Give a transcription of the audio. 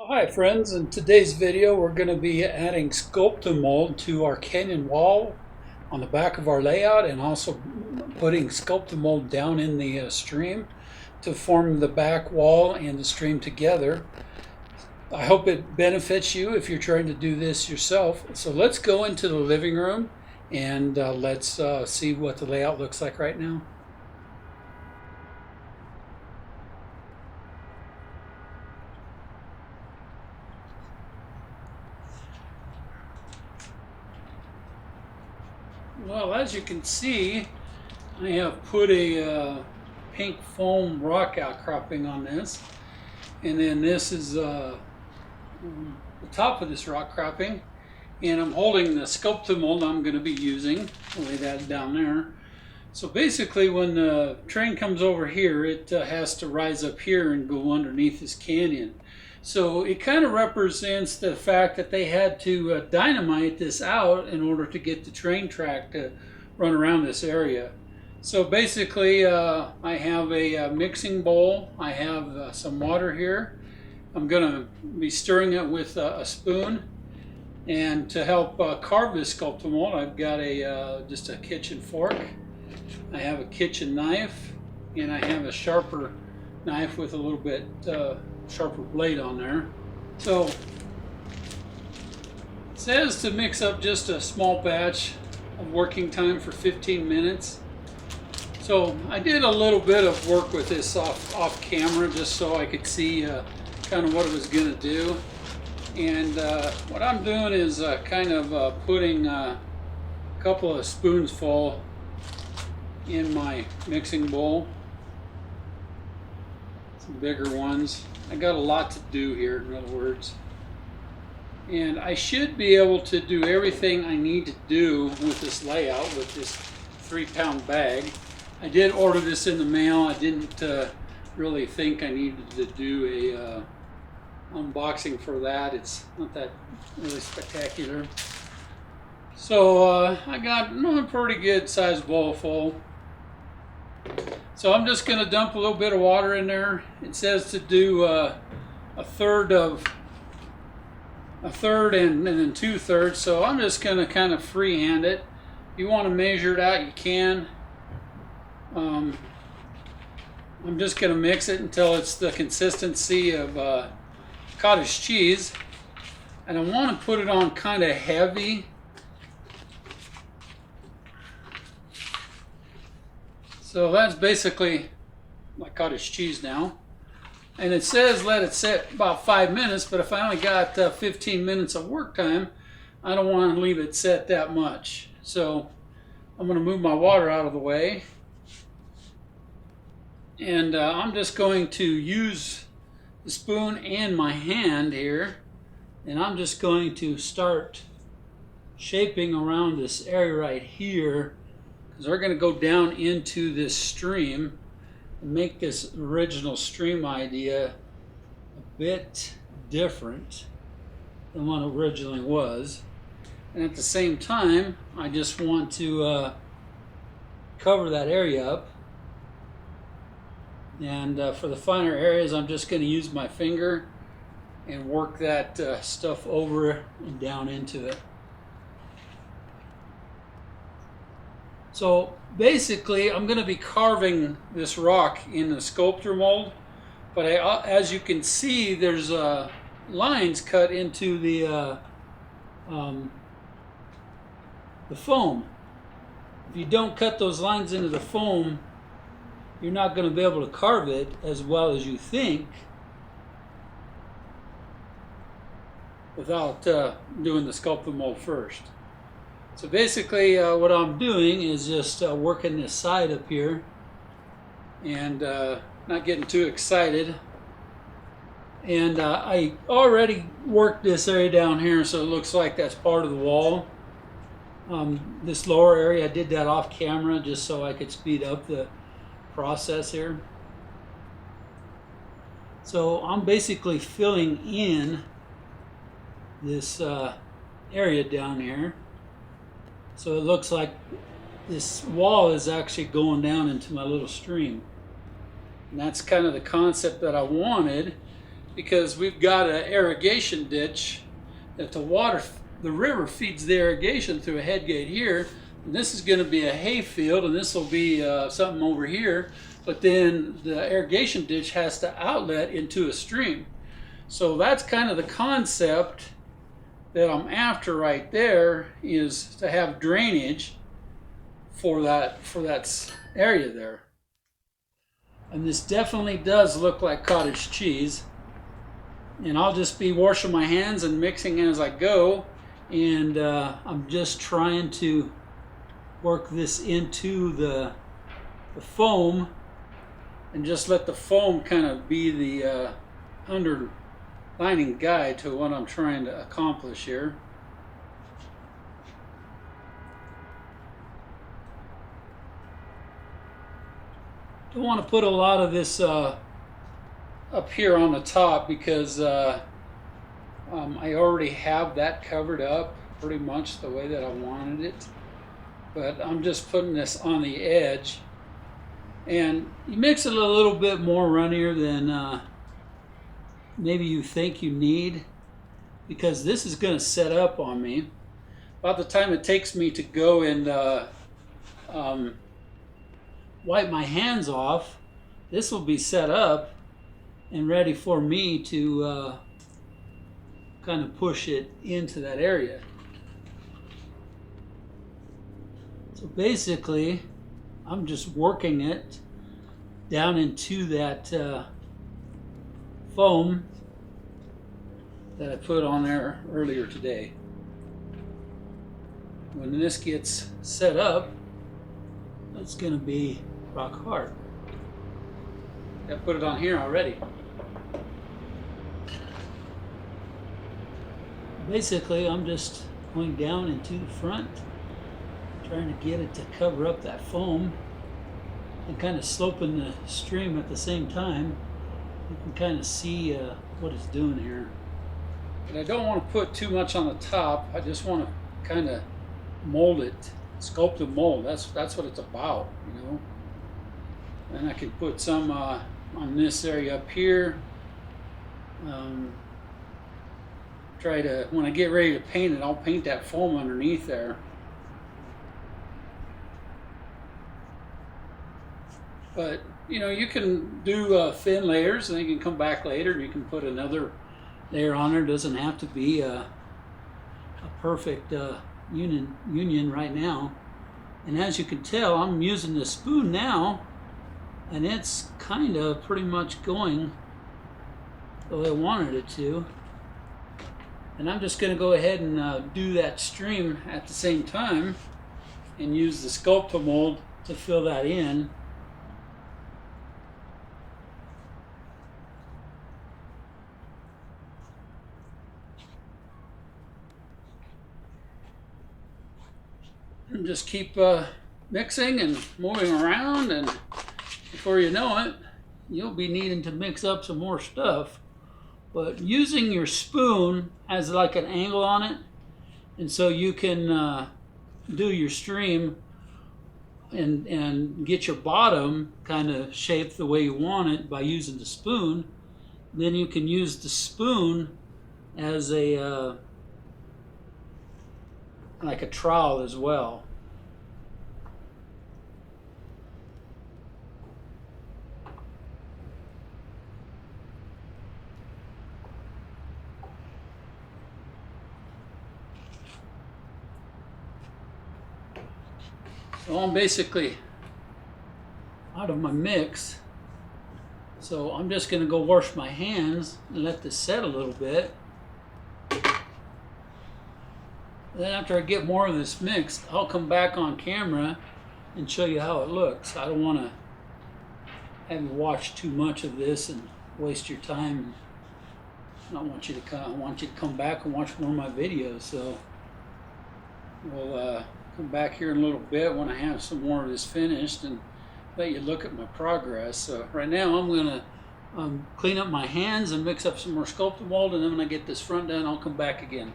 Hi friends, in today's video we're going to be adding Sculptamold to our canyon wall on the back of our layout, and also putting Sculptamold down in the stream to form the back wall and the stream together. I hope it benefits you if you're trying to do this yourself. So let's go into the living room and let's see what the layout looks like right now. Well, as you can see, I have put a pink foam rock outcropping on this, and then this is the top of this rock cropping, and I'm holding the Sculptamold I'm going to be using. I'll lay that down there. So basically, when the train comes over here, it has to rise up here and go underneath this canyon. So it kind of represents the fact that they had to dynamite this out in order to get the train track to run around this area. So basically, I have a mixing bowl. I have some water here. I'm going to be stirring it with a spoon. And to help carve this Sculptamold, I've got just a kitchen fork. I have a kitchen knife, and I have a sharper knife with a little bit sharper blade on there. So it says to mix up just a small batch of working time for 15 minutes. So I did a little bit of work with this off camera just so I could see kind of what it was going to do. And what I'm doing is kind of putting a couple of spoons full in my mixing bowl, some bigger ones. I got a lot to do here, in other words, and I should be able to do everything I need to do with this layout with this 3-pound bag. I did order this in the mail. I didn't really think I needed to do a unboxing for that. It's not that really spectacular. So I got a pretty good sized bowl full. So I'm just going to dump a little bit of water in there. It says to do a third and then 2/3. So I'm just going to kind of freehand it. If you want to measure it out, you can. I'm just going to mix it until it's the consistency of cottage cheese, and I want to put it on kind of heavy. So that's basically like cottage cheese now. And it says let it sit about 5 minutes, but if I only got 15 minutes of work time, I don't want to leave it set that much. So I'm going to move my water out of the way. And I'm just going to use the spoon and my hand here. And I'm just going to start shaping around this area right here, because we're going to go down into this stream and make this original stream idea a bit different than what it originally was. And at the same time, I just want to cover that area up. And for the finer areas, I'm just going to use my finger and work that stuff over and down into it. So basically, I'm going to be carving this rock in the Sculptamold, but as you can see, there's lines cut into the foam. If you don't cut those lines into the foam, you're not going to be able to carve it as well as you think without doing the Sculptamold first. So basically what I'm doing is just working this side up here and not getting too excited. And I already worked this area down here, so it looks like that's part of the wall. This lower area, I did that off camera just so I could speed up the process here. So I'm basically filling in this area down here. So it looks like this wall is actually going down into my little stream. And that's kind of the concept that I wanted. because we've got an irrigation ditch that the river feeds the irrigation through a head gate here. And this is going to be a hay field, and this will be something over here. But then the irrigation ditch has to outlet into a stream. So that's kind of the concept that I'm after right there, is to have drainage for that area there. And this definitely does look like cottage cheese. And I'll just be washing my hands and mixing as I go. And I'm just trying to work this into the foam, and just let the foam kind of be the underlining guide to what I'm trying to accomplish here. Don't want to put a lot of this up here on the top, because I already have that covered up pretty much the way that I wanted it. But I'm just putting this on the edge, and you mix it a little bit more runnier than maybe you think you need, because this is going to set up on me. About the time it takes me to go and wipe my hands off, this will be set up and ready for me to kind of push it into that area. So basically, I'm just working it down into that foam that I put on there earlier today. When this gets set up, it's going to be rock hard. I put it on here already. Basically, I'm just going down into the front, trying to get it to cover up that foam, and kind of sloping the stream at the same time. You can kind of see what it's doing here. But I don't want to put too much on the top. I just want to kind of mold it, sculpt the mold. That's what it's about, you know. And I can put some on this area up here. Try to, when I get ready to paint it, I'll paint that foam underneath there. But you know, you can do thin layers, and you can come back later and you can put another layer on there. It doesn't have to be a perfect union right now. And as you can tell, I'm using the spoon now, and it's kind of pretty much going the way I wanted it to. And I'm just going to go ahead and do that stream at the same time and use the Sculptamold to fill that in. And just keep mixing and moving around, and before you know it, you'll be needing to mix up some more stuff. But using your spoon has like an angle on it, and so you can do your stream and get your bottom kind of shaped the way you want it by using the spoon. Then you can use the spoon as a like a trowel as well. So I'm basically out of my mix. So I'm just going to go wash my hands and let this set a little bit. Then after I get more of this mixed, I'll come back on camera and show you how it looks. I don't want to have you watch too much of this and waste your time. I want you to come back and watch more of my videos. So we'll come back here in a little bit when I have some more of this finished and let you look at my progress. So right now I'm going to clean up my hands and mix up some more Sculptamold, and then when I get this front done, I'll come back again.